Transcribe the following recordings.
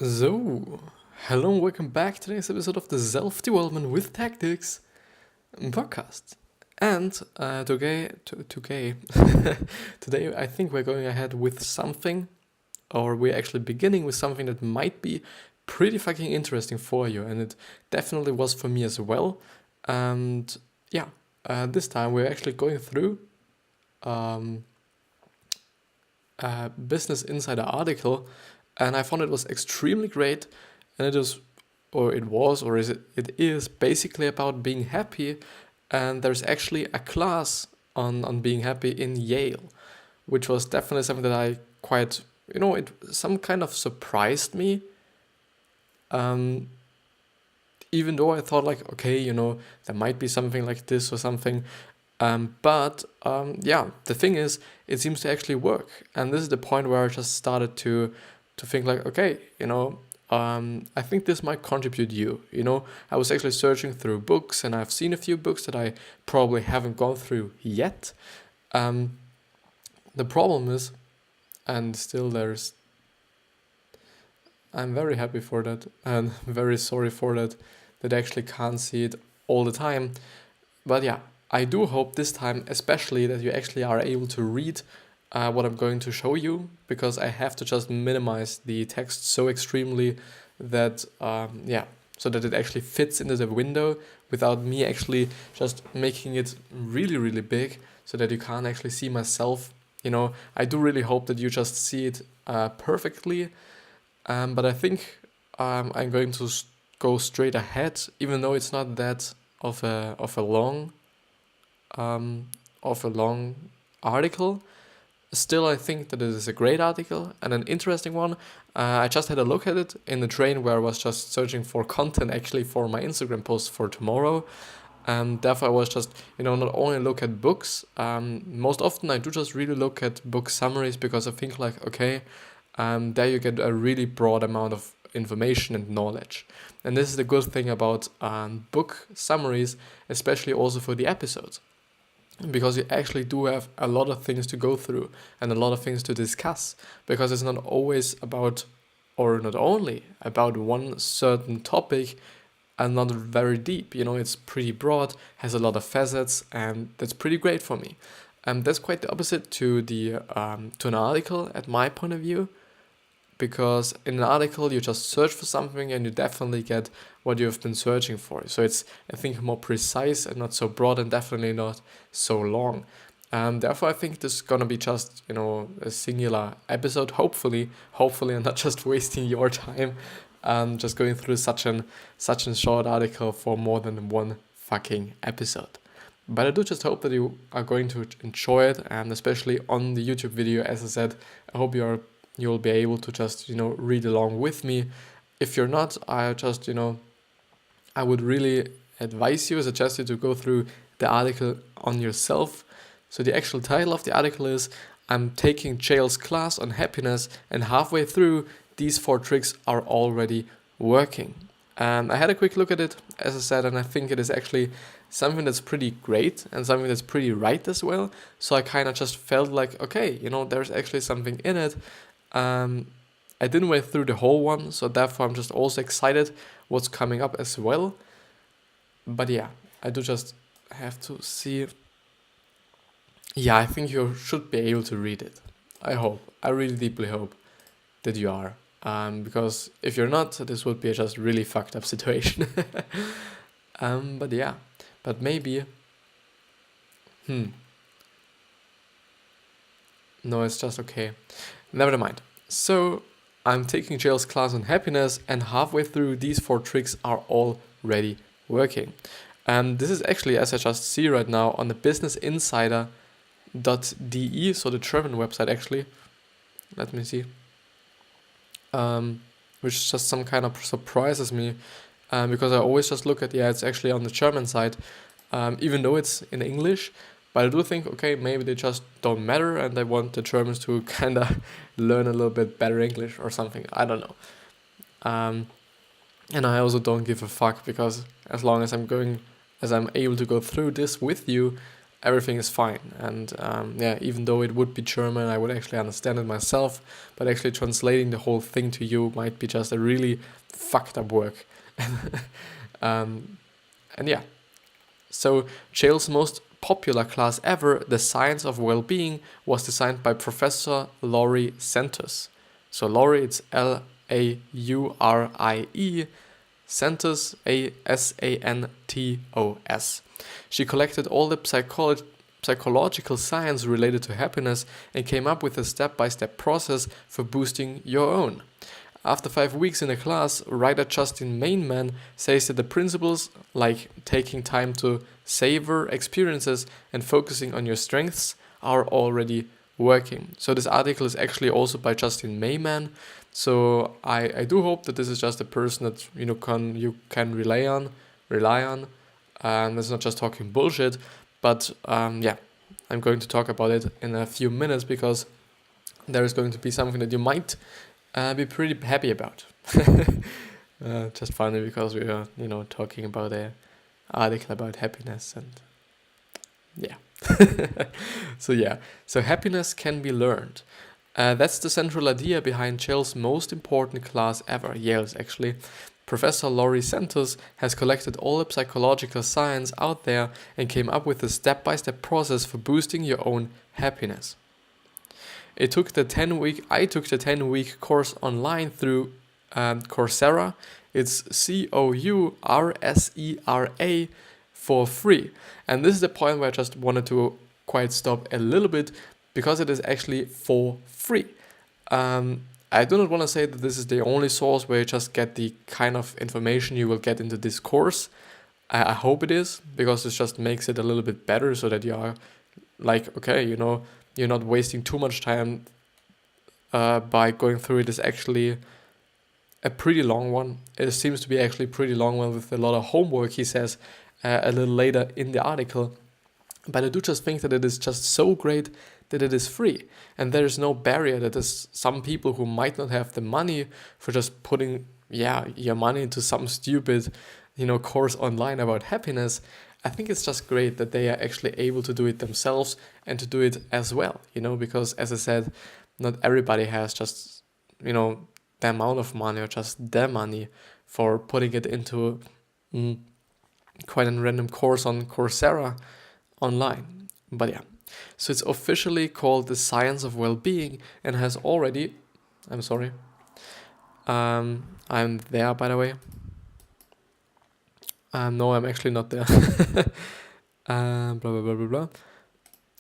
So, hello and welcome back to today's episode of the Self-Development with Tactics podcast. And today, today I think we're going ahead with something, or we're actually beginning with something that might be pretty fucking interesting for you, and it definitely was for me as well. And yeah, this time we're actually going through a Business Insider article, and I found it was extremely great, and it is basically about being happy, and there's actually a class on being happy in Yale, which was definitely something that I quite, it some kind of surprised me, even though I thought like, okay, there might be something like this or something, but the thing is, it seems to actually work, and this is the point where I just started to think like, okay, I think this might contribute you. I was actually searching through books, and I've seen a few books that I probably haven't gone through yet. The problem is, and still I'm very happy for that, and very sorry for that I actually can't see it all the time. But yeah, I do hope this time, especially, that you actually are able to read what I'm going to show you, because I have to just minimize the text so extremely that, so that it actually fits into the window without me actually just making it really, really big so that you can't actually see myself. I do really hope that you just see it perfectly, but I think I'm going to go straight ahead, even though it's not that of a long article. Still, I think that it is a great article and an interesting one. I just had a look at it in the train where I was just searching for content actually for my Instagram post for tomorrow. And therefore, I was just, not only look at books. Most often, I do just really look at book summaries, because I think like, okay, there you get a really broad amount of information and knowledge. And this is the good thing about book summaries, especially also for the episodes, because you actually do have a lot of things to go through and a lot of things to discuss, because it's not always about, or not only about, one certain topic and not very deep. It's pretty broad, has a lot of facets, and that's pretty great for me. And that's quite the opposite to an article, at my point of view, because in an article you just search for something and you definitely get what you've been searching for. So it's, I think, more precise and not so broad, and definitely not so long. Therefore, I think this is gonna be just, a singular episode, hopefully, and not just wasting your time, just going through such a short article for more than one fucking episode. But I do just hope that you are going to enjoy it, and especially on the YouTube video, as I said, I hope you'll be able to just, read along with me. If you're not, I just, I would really suggest you to go through the article on yourself. So the actual title of the article is, I'm taking Jail's class on happiness, and halfway through, these 4 tricks are already working. And I had a quick look at it, as I said, and I think it is actually something that's pretty great and something that's pretty right as well. So I kind of just felt like, okay, there's actually something in it. I didn't wait through the whole one, so therefore I'm just also excited what's coming up as well. But yeah, I do just have to see. Yeah, I think you should be able to read it. I really deeply hope that you are. Because if you're not, this would be a just really fucked up situation. But maybe. No, it's just okay. Never mind. So, I'm taking Jail's class on happiness, and halfway through, these 4 tricks are already working. And this is actually, as I just see right now, on the businessinsider.de, so the German website actually. Let me see. Which just some kind of surprises me, because I always just look at, it's actually on the German side, even though it's in English. But I do think, okay, maybe they just don't matter, and they want the Germans to kind of learn a little bit better English or something. I don't know. And I also don't give a fuck, because as long as I'm able to go through this with you, everything is fine. And even though it would be German, I would actually understand it myself, but actually translating the whole thing to you might be just a really fucked up work. And yeah, so Yale's most popular class ever, the Science of Well-Being, was designed by Professor Laurie Santos. So Laurie, it's Laurie, Santos, Santos. She collected all the psychological science related to happiness and came up with a step-by-step process for boosting your own. After 5 weeks in a class, writer Justin Mainman says that the principles, like taking time to savor experiences and focusing on your strengths, are already working. So this article is actually also by Justin Mainman. So I do hope that this is just a person that you can rely on, and it's not just talking bullshit. But I'm going to talk about it in a few minutes because there is going to be something that you might be pretty happy about. Just funny because we are, talking about an article about happiness and yeah. So happiness can be learned. That's the central idea behind Yale's most important class ever, Yale's actually. Professor Laurie Santos has collected all the psychological science out there and came up with a step-by-step process for boosting your own happiness. I took the 10-week course online through Coursera. It's Coursera for free. And this is the point where I just wanted to quite stop a little bit because it is actually for free. I do not want to say that this is the only source where you just get the kind of information you will get into this course. I hope it is, because this just makes it a little bit better so that you are like, okay, you're not wasting too much time by going through it. Is actually a pretty long one. It seems to be actually a pretty long one with a lot of homework, he says a little later in the article. But I do just think that it is just so great that it is free. And there is no barrier that there's some people who might not have the money for just putting your money into some stupid course online about happiness. I think it's just great that they are actually able to do it themselves and to do it as well, because as I said, not everybody has just, the amount of money or just their money for putting it into quite a random course on Coursera online. But yeah, so it's officially called the Science of Well-Being and has already, I'm there, by the way. No, I'm actually not there. Blah, blah, blah, blah, blah.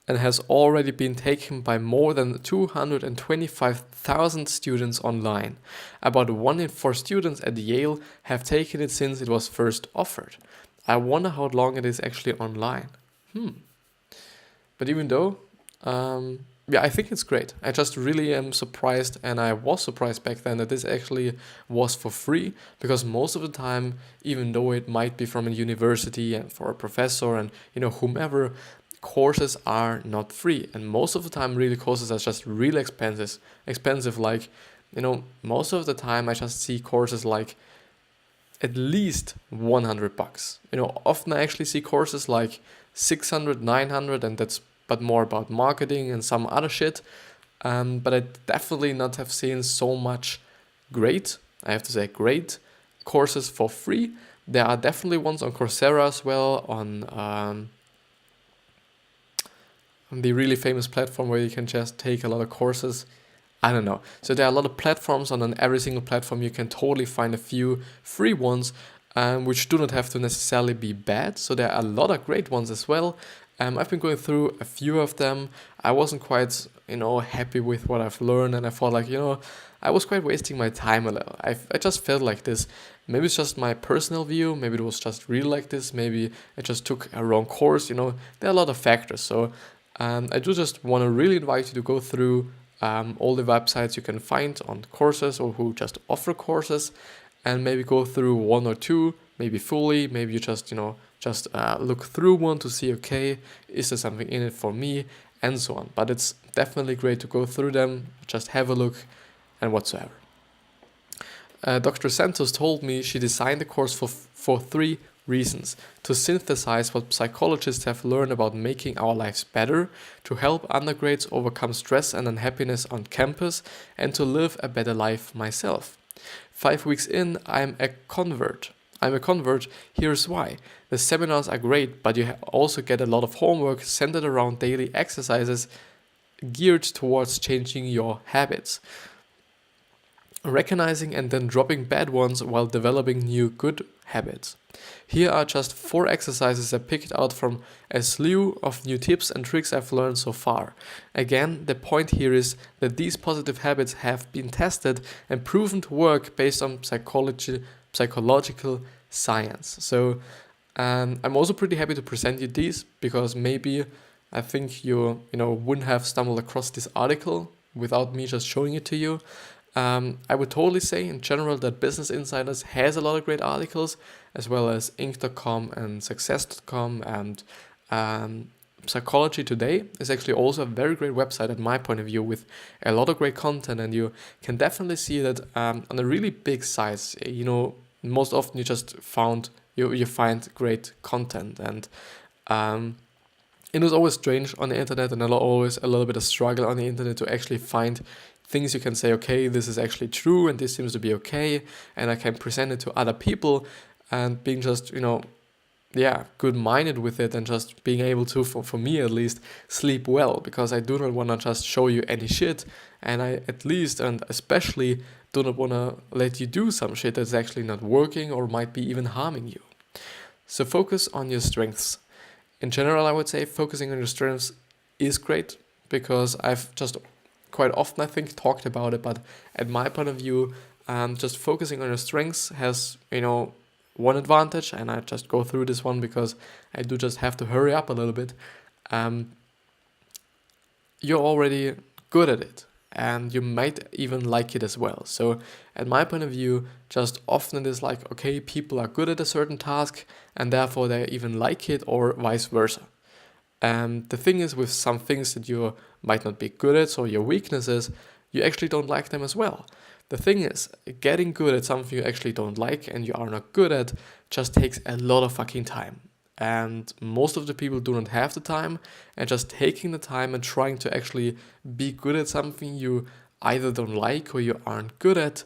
And has already been taken by more than 225,000 students online. About 1 in 4 students at Yale have taken it since it was first offered. I wonder how long it is actually online. But even though, I think it's great. I just really am surprised, and I was surprised back then that this actually was for free, because most of the time, even though it might be from a university and for a professor and whomever, courses are not free, and most of the time really courses are just really expensive. Like most of the time I just see courses like at least $100. Often I actually see courses like 600, 900, and that's but more about marketing and some other shit. But I definitely not have seen so much great courses for free. There are definitely ones on Coursera as well, on the really famous platform where you can just take a lot of courses. I don't know. So there are a lot of platforms, and on every single platform you can totally find a few free ones, which do not have to necessarily be bad. So there are a lot of great ones as well. I've been going through a few of them. I wasn't quite, happy with what I've learned, and I thought like, I was quite wasting my time a little. I just felt like this. Maybe it's just my personal view. Maybe it was just really like this. Maybe I just took a wrong course. There are a lot of factors. So I do just want to really invite you to go through all the websites you can find on courses or who just offer courses, and maybe go through one or two, maybe fully. Maybe you just, look through one to see, okay, is there something in it for me, and so on. But it's definitely great to go through them, just have a look and whatsoever. Dr. Santos told me she designed the course for 3 reasons to synthesize what psychologists have learned about making our lives better, to help undergrads overcome stress and unhappiness on campus, and to live a better life myself. 5 weeks in, I'm a convert. Here's why. The seminars are great, but you also get a lot of homework centered around daily exercises geared towards changing your habits. Recognizing and then dropping bad ones while developing new good habits. Here are just 4 exercises I picked out from a slew of new tips and tricks I've learned so far. Again, the point here is that these positive habits have been tested and proven to work based on psychological science. So I'm also pretty happy to present you these, because maybe I think you wouldn't have stumbled across this article without me just showing it to you. I would totally say in general that Business Insiders has a lot of great articles, as well as Inc.com and Success.com, and Psychology Today is actually also a very great website at my point of view, with a lot of great content, and you can definitely see that on a really big size, most often you just find great content, and it was always strange on the internet, and always a little bit of struggle on the internet to actually find things you can say, okay, this is actually true and this seems to be okay, and I can present it to other people, and being just, good-minded with it, and just being able to, for me at least, sleep well, because I do not want to just show you any shit, and I at least and especially do not want to let you do some shit that's actually not working or might be even harming you. So focus on your strengths. In general, I would say focusing on your strengths is great, because I've just quite often, I think, talked about it, but at my point of view, just focusing on your strengths has, one advantage, and I just go through this one because I do just have to hurry up a little bit. You're already good at it, and you might even like it as well. So at my point of view, just often it is like, okay, people are good at a certain task, and therefore they even like it, or vice versa. The thing is, with some things that you might not be good at, so your weaknesses, you actually don't like them as well. The thing is, getting good at something you actually don't like and you are not good at just takes a lot of fucking time. And most of the people do not have the time, and just taking the time and trying to actually be good at something you either don't like or you aren't good at,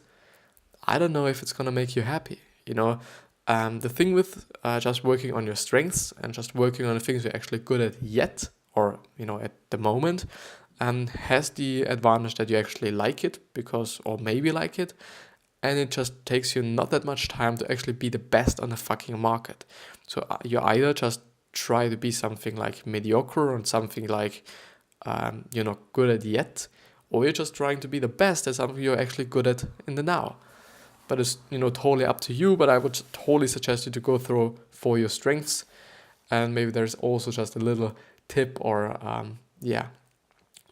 I don't know if it's gonna make you happy, The thing with just working on your strengths and just working on the things you're actually good at yet, or at the moment, has the advantage that you actually like it, or maybe like it, and it just takes you not that much time to actually be the best on the fucking market. So you either just try to be something like mediocre or something like you're not good at yet, or you're just trying to be the best at something you're actually good at in the now. But it's totally up to you. But I would totally suggest you to go through for your strengths, and maybe there's also just a little tip, or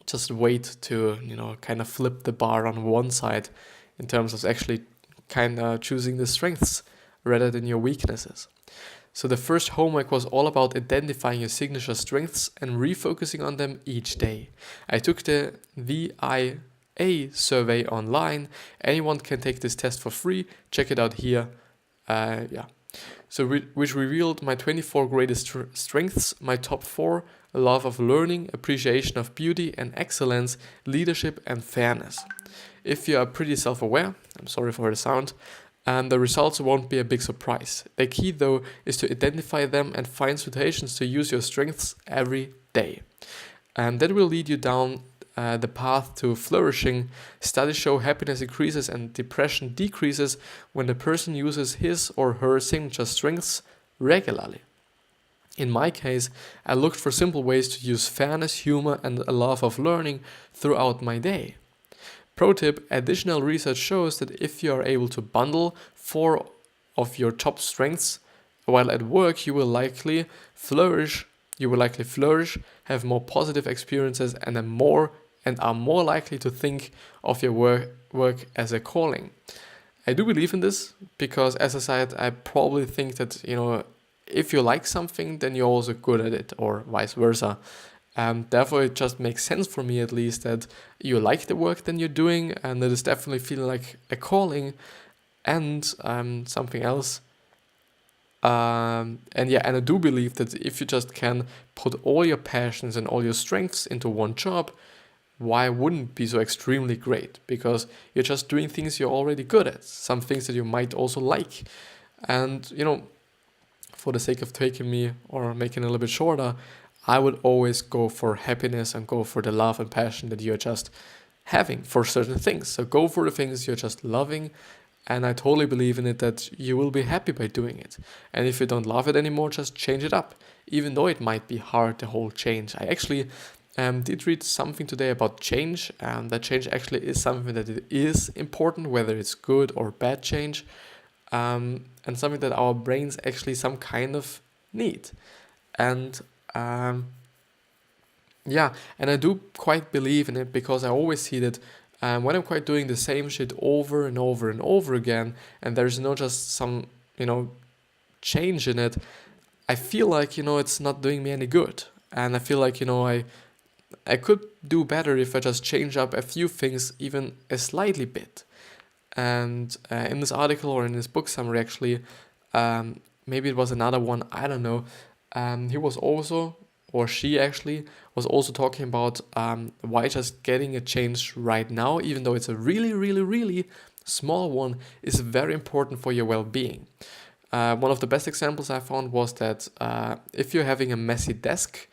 just wait to kind of flip the bar on one side in terms of actually kind of choosing the strengths rather than your weaknesses. So the first homework was all about identifying your signature strengths and refocusing on them each day. I took the VIA survey online. Anyone can take this test for free. Check it out here. So which revealed my 24 greatest strengths, my top 4: love of learning, appreciation of beauty and excellence, leadership and fairness. If you are pretty self-aware, I'm sorry for the sound, the results won't be a big surprise. The key though is to identify them and find situations to use your strengths every day. And that will lead you down the path to flourishing. Studies show happiness increases and depression decreases when the person uses his or her signature strengths regularly. In my case, I looked for simple ways to use fairness, humor, and a love of learning throughout my day. Pro tip: additional research shows that if you are able to bundle 4 of your top strengths while at work, you will likely flourish, have more positive experiences, and are more likely to think of your work as a calling. I do believe in this because, as I said, I probably think that, if you like something, then you're also good at it, or vice versa. Therefore, it just makes sense for me, at least, that you like the work that you're doing, and it is definitely feeling like a calling. And something else, And I do believe that if you just can put all your passions and all your strengths into one job, why wouldn't it be so extremely great? Because you're just doing things you're already good at, some things that you might also like. And, for the sake of taking me or making it a little bit shorter, I would always go for happiness and go for the love and passion that you're just having for certain things. So go for the things you're just loving. And I totally believe in it that you will be happy by doing it. And if you don't love it anymore, just change it up. Even though it might be hard, the whole change. I actually did read something today about change. And that change actually is something that it is important, whether it's good or bad change. And something that our brains actually some kind of need. And and I do quite believe in it because I always see that when I'm quite doing the same shit over and over and over again, and there's no just some, change in it, I feel like, it's not doing me any good. And I feel like, I could do better if I just change up a few things, even a slightly bit. And in this article or in this book summary, actually, maybe it was another one, I don't know, he was also, or she actually, was also talking about why just getting a change right now, even though it's a really, really, really small one, is very important for your well-being. One of the best examples I found was that if you're having a messy desk,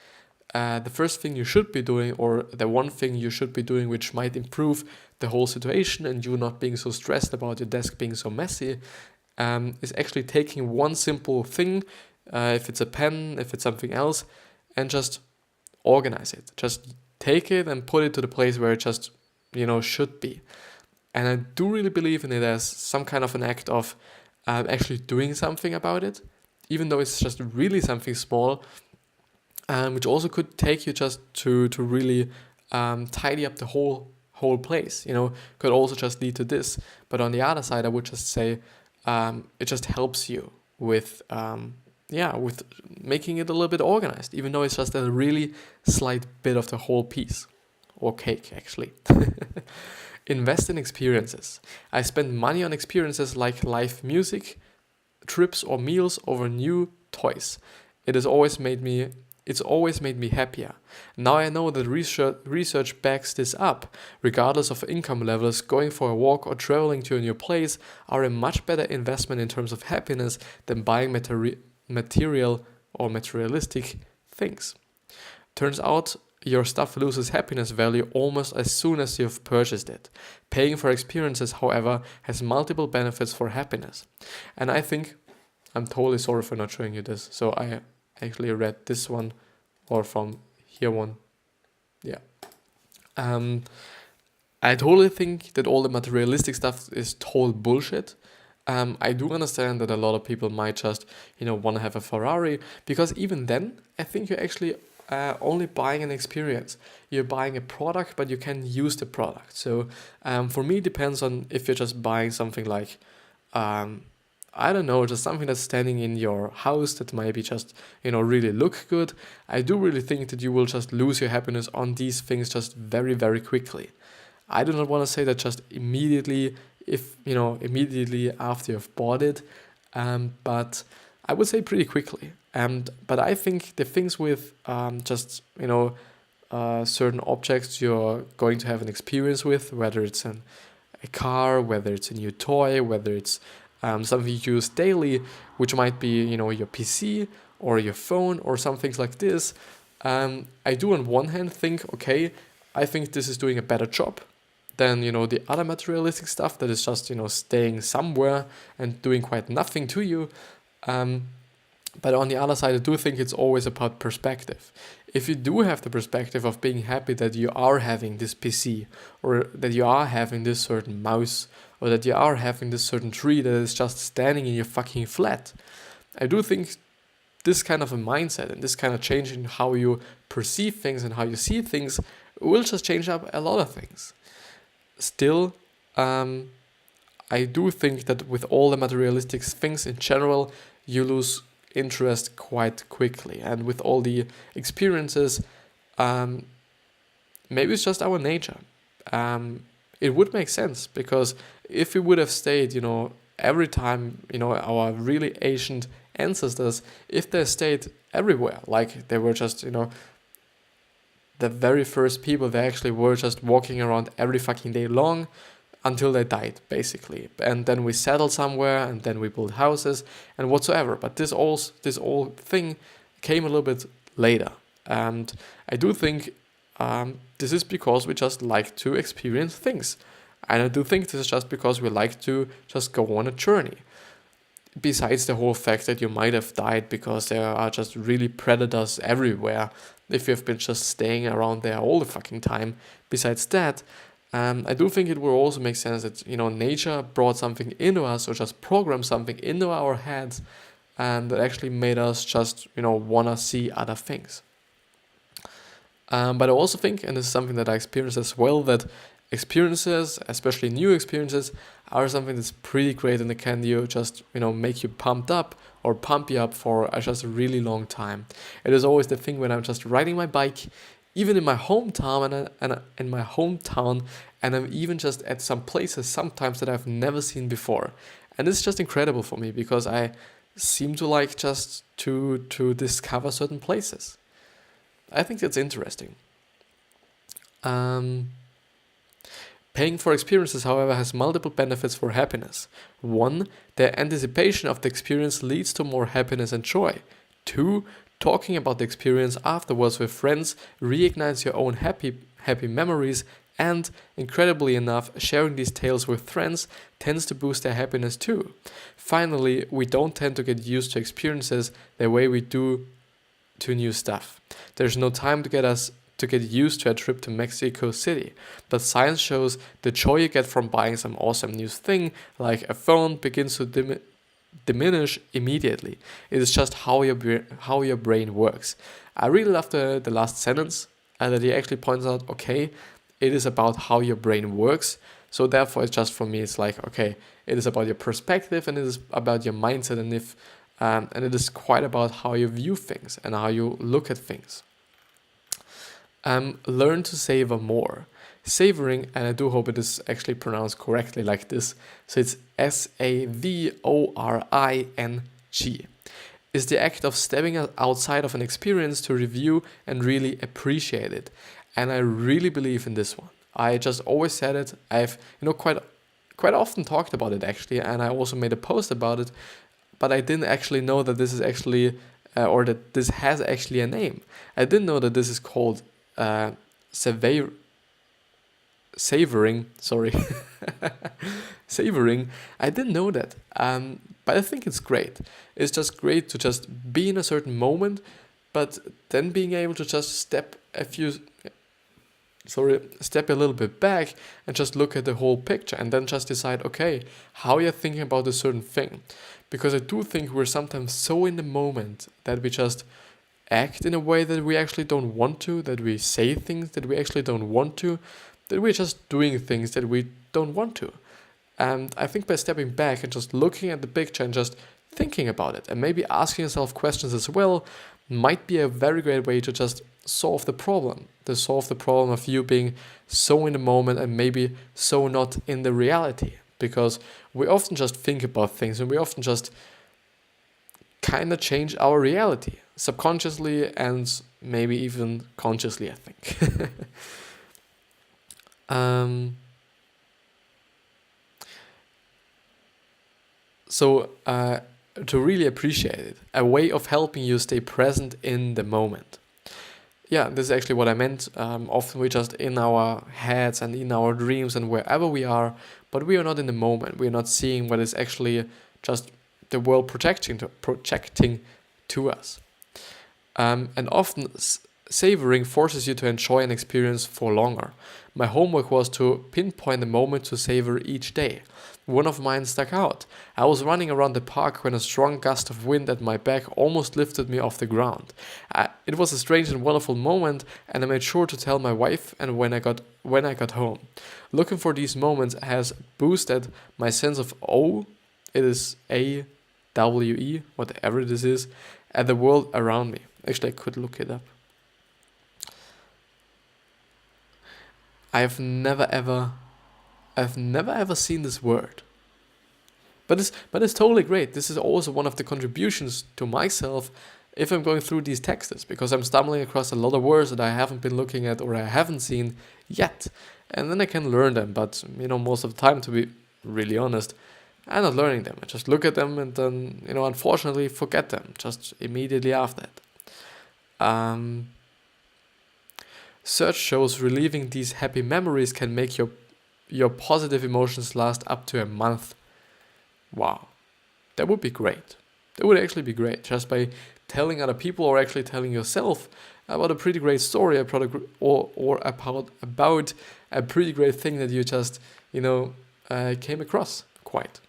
the first thing you should be doing, or the one thing you should be doing which might improve the whole situation and you not being so stressed about your desk being so messy, is actually taking one simple thing, if it's a pen, if it's something else, and just organize it. Just take it and put it to the place where it just, should be. And I do really believe in it as some kind of an act of actually doing something about it, even though it's just really something small, which also could take you just to really tidy up the whole place. Could also just lead to this. But on the other side, I would just say it just helps you with with making it a little bit organized, even though it's just a really slight bit of the whole piece, or cake actually. Invest in experiences. I spend money on experiences like live music, trips or meals over new toys. It's always made me happier. Now I know that research backs this up. Regardless of income levels, going for a walk or traveling to a new place are a much better investment in terms of happiness than buying material or materialistic things. Turns out your stuff loses happiness value almost as soon as you've purchased it. Paying for experiences, however, has multiple benefits for happiness. And I think, I'm totally sorry for not showing you this. So I actually read this one, or from here one. Yeah. I totally think that all the materialistic stuff is total bullshit. I do understand that a lot of people might just, want to have a Ferrari, because even then, I think you're actually only buying an experience. You're buying a product, but you can use the product. So for me, it depends on if you're just buying something like, I don't know, just something that's standing in your house that maybe just, really look good. I do really think that you will just lose your happiness on these things just very, very quickly. I do not want to say that just immediately after you've bought it, but I would say pretty quickly. But I think the things with certain objects you're going to have an experience with, whether it's a car, whether it's a new toy, whether it's something you use daily, which might be, your PC or your phone or some things like this. I do on one hand think, okay, I think this is doing a better job than, the other materialistic stuff that is just, staying somewhere and doing quite nothing to you. But on the other side, I do think it's always about perspective. If you do have the perspective of being happy that you are having this PC, or that you are having this certain mouse, or that you are having this certain tree that is just standing in your fucking flat, I do think this kind of a mindset and this kind of change in how you perceive things and how you see things will just change up a lot of things. Still, I do think that with all the materialistic things in general, you lose interest quite quickly. And with all the experiences, maybe it's just our nature. It would make sense, because if we would have stayed, every time, our really ancient ancestors, if they stayed everywhere, like they were just, the very first people, they actually were just walking around every fucking day long until they died, basically. And then we settled somewhere, and then we built houses and whatsoever. But this all thing came a little bit later. And I do think this is because we just like to experience things. And I do think this is just because we like to just go on a journey. Besides the whole fact that you might have died because there are just really predators everywhere if you've been just staying around there all the fucking time. Besides that, I do think it will also make sense that, nature brought something into us, or just programmed something into our heads, and that actually made us just, want to see other things. But I also think, and this is something that I experienced as well, that experiences, especially new experiences, are something that's pretty great, and it can just, make you pumped up or pump you up for just a really long time. It is always the thing when I'm just riding my bike, even in my hometown and I'm even just at some places sometimes that I've never seen before. And it's just incredible for me because I seem to like just to discover certain places. I think that's interesting. Paying for experiences, however, has multiple benefits for happiness. 1, the anticipation of the experience leads to more happiness and joy. 2, talking about the experience afterwards with friends reignites your own happy memories, and, incredibly enough, sharing these tales with friends tends to boost their happiness too. Finally, we don't tend to get used to experiences the way we do to new stuff. There's no time to get used to a trip to Mexico City, but science shows the joy you get from buying some awesome new thing, like a phone, begins to diminish immediately. It is just how your brain works. I really love the last sentence that he actually points out, okay, it is about how your brain works. So therefore, it's just for me, it's like, okay, it is about your perspective and it is about your mindset, and it is quite about how you view things and how you look at things. Learn to savor more. Savoring, and I do hope it is actually pronounced correctly like this, so it's SAVORING, is the act of stepping outside of an experience to review and really appreciate it. And I really believe in this one. I just always said it. I've quite often talked about it actually, and I also made a post about it, but I didn't actually know that this is actually or that this has actually a name. I didn't know that this is called savoring. Sorry, savoring. I didn't know that. But I think it's great. It's just great to just be in a certain moment, but then being able to just step a little bit back and just look at the whole picture and then just decide, okay, how you're thinking about a certain thing. Because I do think we're sometimes so in the moment that we just act in a way that we actually don't want to, that we say things that we actually don't want to, that we're just doing things that we don't want to. And I think by stepping back and just looking at the picture and just thinking about it and maybe asking yourself questions as well might be a very great way to just solve the problem of you being so in the moment and maybe so not in the reality. Because we often just think about things and we often just kind of change our reality subconsciously and maybe even consciously, I think. So to really appreciate it, a way of helping you stay present in the moment. Yeah, this is actually what I meant. Often we're just in our heads and in our dreams and wherever we are, but we are not in the moment. We are not seeing what is actually just the world projecting to us. And often savoring forces you to enjoy an experience for longer. My homework was to pinpoint the moment to savor each day. One of mine stuck out. I was running around the park when a strong gust of wind at my back almost lifted me off the ground. It was a strange and wonderful moment, and I made sure to tell my wife and when I got home. Looking for these moments has boosted my sense of awe, it is AWE, whatever this is, at the world around me. Actually, I could look it up. I've never ever seen this word. But it's totally great. This is also one of the contributions to myself if I'm going through these texts, because I'm stumbling across a lot of words that I haven't been looking at or I haven't seen yet. And then I can learn them. But, most of the time, to be really honest, I'm not learning them. I just look at them and then, unfortunately forget them just immediately after that. Search shows reliving these happy memories can make your positive emotions last up to a month. Wow, that would be great. That would actually be great, just by telling other people or actually telling yourself about a pretty great story about a pretty great thing that you just came across. Quite.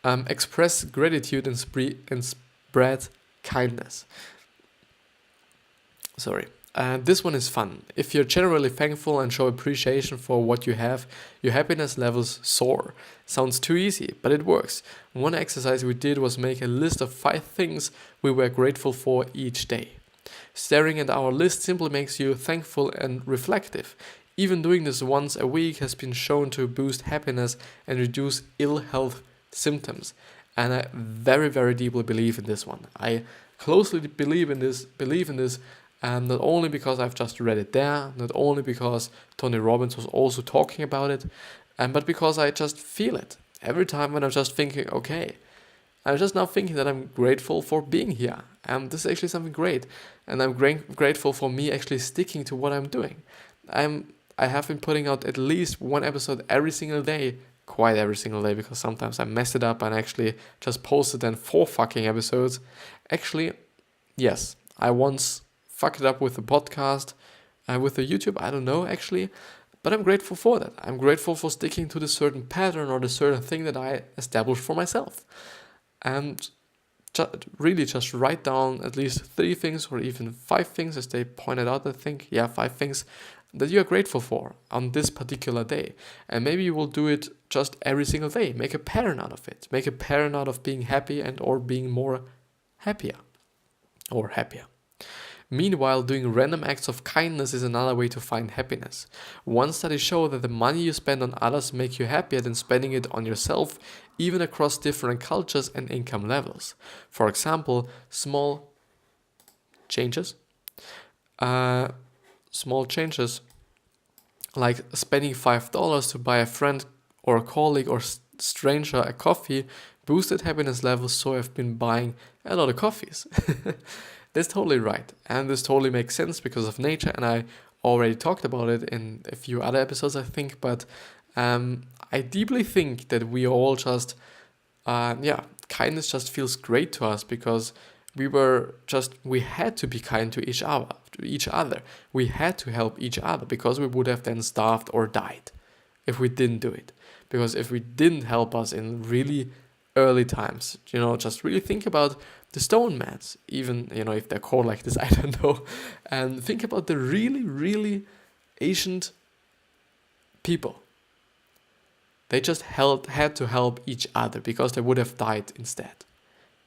Express gratitude and spread kindness. Sorry. This one is fun. If you're generally thankful and show appreciation for what you have, your happiness levels soar. Sounds too easy, but it works. One exercise we did was make a list of 5 things we were grateful for each day. Staring at our list simply makes you thankful and reflective. Even doing this once a week has been shown to boost happiness and reduce ill health symptoms. And I very, very deeply believe in this one. I closely believe in this. And not only because I've just read it there, not only because Tony Robbins was also talking about it, but because I just feel it. Every time when I'm just thinking, okay, I'm just now thinking that I'm grateful for being here. And this is actually something great. And I'm grateful for me actually sticking to what I'm doing. I have been putting out at least one episode every single day, quite every single day, because sometimes I mess it up and actually just posted then 4 fucking episodes. Actually, yes, I once fucked it up with the podcast, with the YouTube, I don't know actually, but I'm grateful for that. I'm grateful for sticking to the certain pattern or the certain thing that I established for myself. And just write down at least 3 things or even 5 things, as they pointed out, I think. 5 things that you are grateful for on this particular day. And maybe you will do it just every single day. Make a pattern out of it. Make a pattern out of being happy and or being more happier. Meanwhile, doing random acts of kindness is another way to find happiness. One study showed that the money you spend on others make you happier than spending it on yourself, even across different cultures and income levels. For example, small changes like spending $5 to buy a friend or a colleague or stranger a coffee boosted happiness levels, so I've been buying a lot of coffees. That's totally right, and this totally makes sense because of nature, and I already talked about it in a few other episodes, I think, but I deeply think that we all just, kindness just feels great to us because we had to be kind to each other. We had to help each other because we would have then starved or died if we didn't do it. Because if we didn't help us in really early times, just really think about the stone mans, even, if they're called like this, I don't know. And think about the really, really ancient people. They just had to help each other because they would have died instead.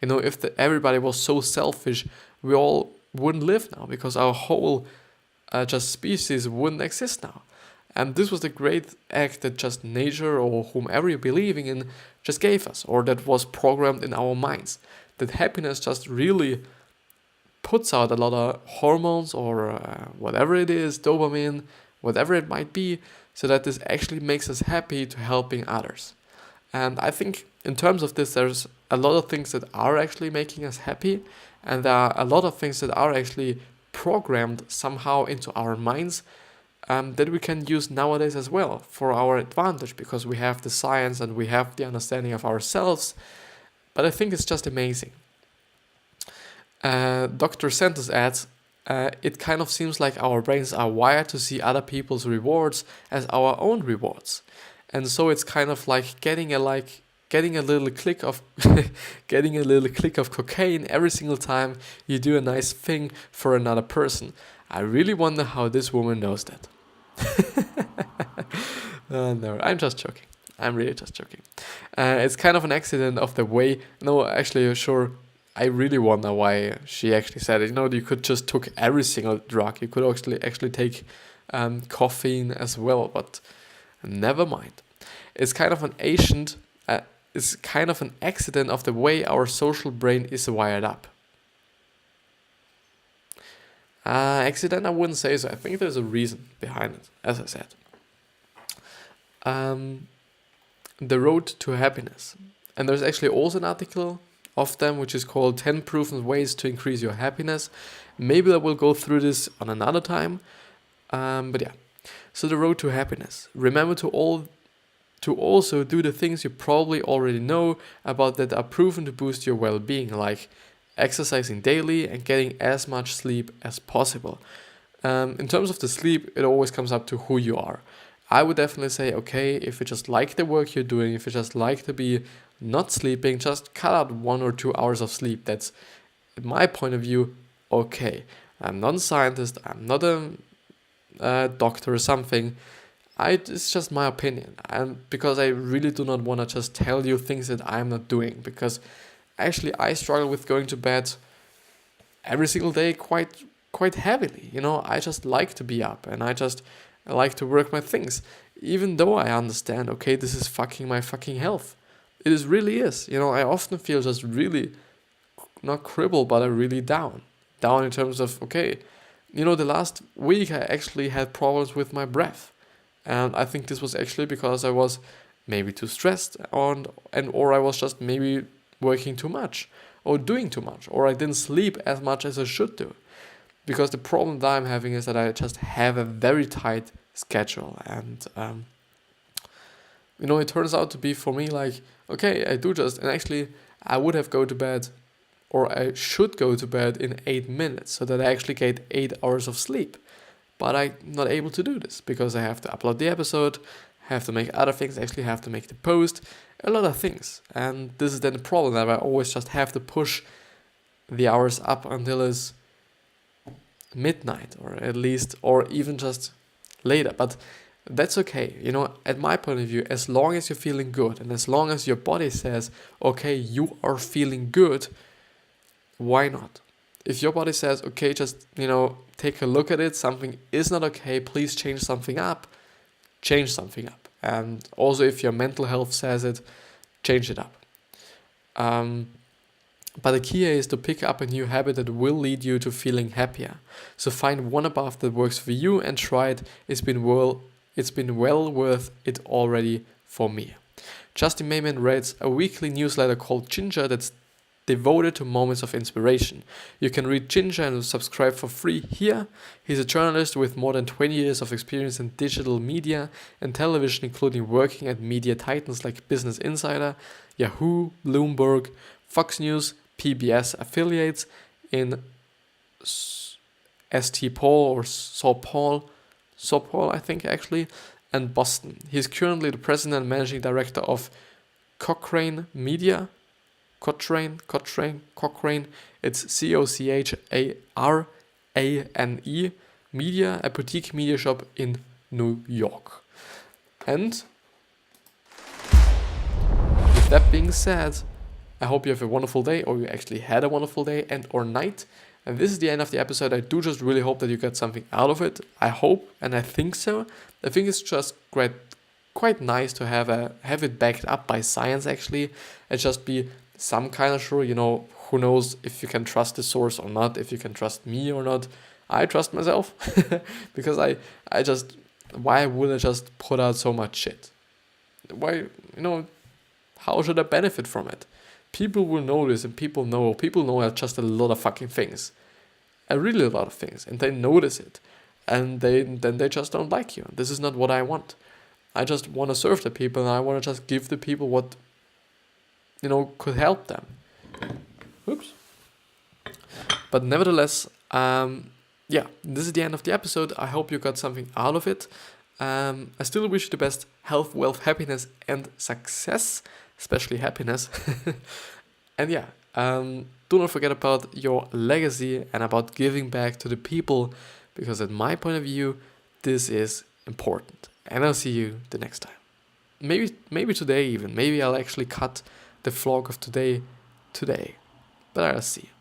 If everybody was so selfish, we all wouldn't live now because our whole just species wouldn't exist now. And this was the great act that just nature or whomever you're believing in just gave us, or that was programmed in our minds. That happiness just really puts out a lot of hormones or whatever it is, dopamine, whatever it might be, so that this actually makes us happy to helping others. And I think in terms of this, there's a lot of things that are actually making us happy, and there are a lot of things that are actually programmed somehow into our minds that we can use nowadays as well for our advantage, because we have the science and we have the understanding of ourselves. But I think it's just amazing. Dr. Santos adds, it kind of seems like our brains are wired to see other people's rewards as our own rewards. And so it's kind of like getting a little click of cocaine every single time you do a nice thing for another person. I really wonder how this woman knows that. No, I'm just joking. I'm really just joking. It's kind of an accident of the way. No, actually, sure. I really wonder why she actually said it. You could just took every single drug. You could actually take caffeine as well, but never mind. It's kind of an ancient is kind of an accident of the way our social brain is wired up. Accident, I wouldn't say so. I think there's a reason behind it, as I said. The Road to Happiness. And there's actually also an article of them which is called 10 Proven Ways to Increase Your Happiness. Maybe I will go through this on another time. But yeah. So the Road to Happiness. Remember to also do the things you probably already know about that are proven to boost your well-being, like exercising daily and getting as much sleep as possible. In terms of the sleep, it always comes up to who you are. I would definitely say, okay, if you just like the work you're doing, if you just like to be not sleeping, just cut out 1 or 2 hours of sleep. That's, in my point of view, okay. I'm not a scientist, I'm not a doctor or something. It's just my opinion. And because I really do not want to just tell you things that I'm not doing. Because actually I struggle with going to bed every single day quite heavily. I just like to be up and I like to work my things, even though I understand, okay, this is fucking my fucking health. It really is. I often feel just really, not crippled, but I'm really down in terms of, okay, the last week I actually had problems with my breath. And I think this was actually because I was maybe too stressed or I was just maybe working too much or doing too much, or I didn't sleep as much as I should do. Because the problem that I'm having is that I just have a very tight schedule. And, it turns out to be for me like, okay, and actually I would have go to bed, or I should go to bed in 8 minutes so that I actually get 8 hours of sleep. But I'm not able to do this because I have to upload the episode, have to make other things, actually have to make the post, a lot of things. And this is then the problem, that I always just have to push the hours up until it's midnight, or even just later. But that's okay. At my point of view, as long as you're feeling good and as long as your body says, okay, you are feeling good, why not? If your body says, okay, just, take a look at it, something is not okay, please change something up. And also if your mental health says it, change it up. But the key is to pick up a new habit that will lead you to feeling happier. So find one above that works for you and try it. It's been well worth it already for me. Justin Mayman writes a weekly newsletter called Ginger that's devoted to moments of inspiration. You can read Ginger and subscribe for free here. He's a journalist with more than 20 years of experience in digital media and television, including working at media titans like Business Insider, Yahoo, Bloomberg, Fox News, PBS affiliates in St. Paul or Saint Paul, I think actually, and Boston. He's currently the president and managing director of Cochrane Media. Cochrane. It's Cochrane Media, a boutique media shop in New York. And with that being said, I hope you have a wonderful day, or you actually had a wonderful day and or night. And this is the end of the episode. I do just really hope that you got something out of it. I hope, and I think so. I think it's just quite nice to have it backed up by science actually, and just be some kind of sure, who knows if you can trust the source or not, if you can trust me or not. I trust myself because why would I just put out so much shit? Why, how should I benefit from it? People will notice, and people know just a lot of fucking things. Really a lot of things. And they notice it. And then they just don't like you. This is not what I want. I just want to serve the people, and I want to just give the people what, could help them. Oops. But nevertheless, this is the end of the episode. I hope you got something out of it. I still wish you the best health, wealth, happiness, and success. Especially happiness. And do not forget about your legacy and about giving back to the people, because at my point of view, this is important. And I'll see you the next time. Maybe today even. Maybe I'll actually cut the vlog of today. But I'll see.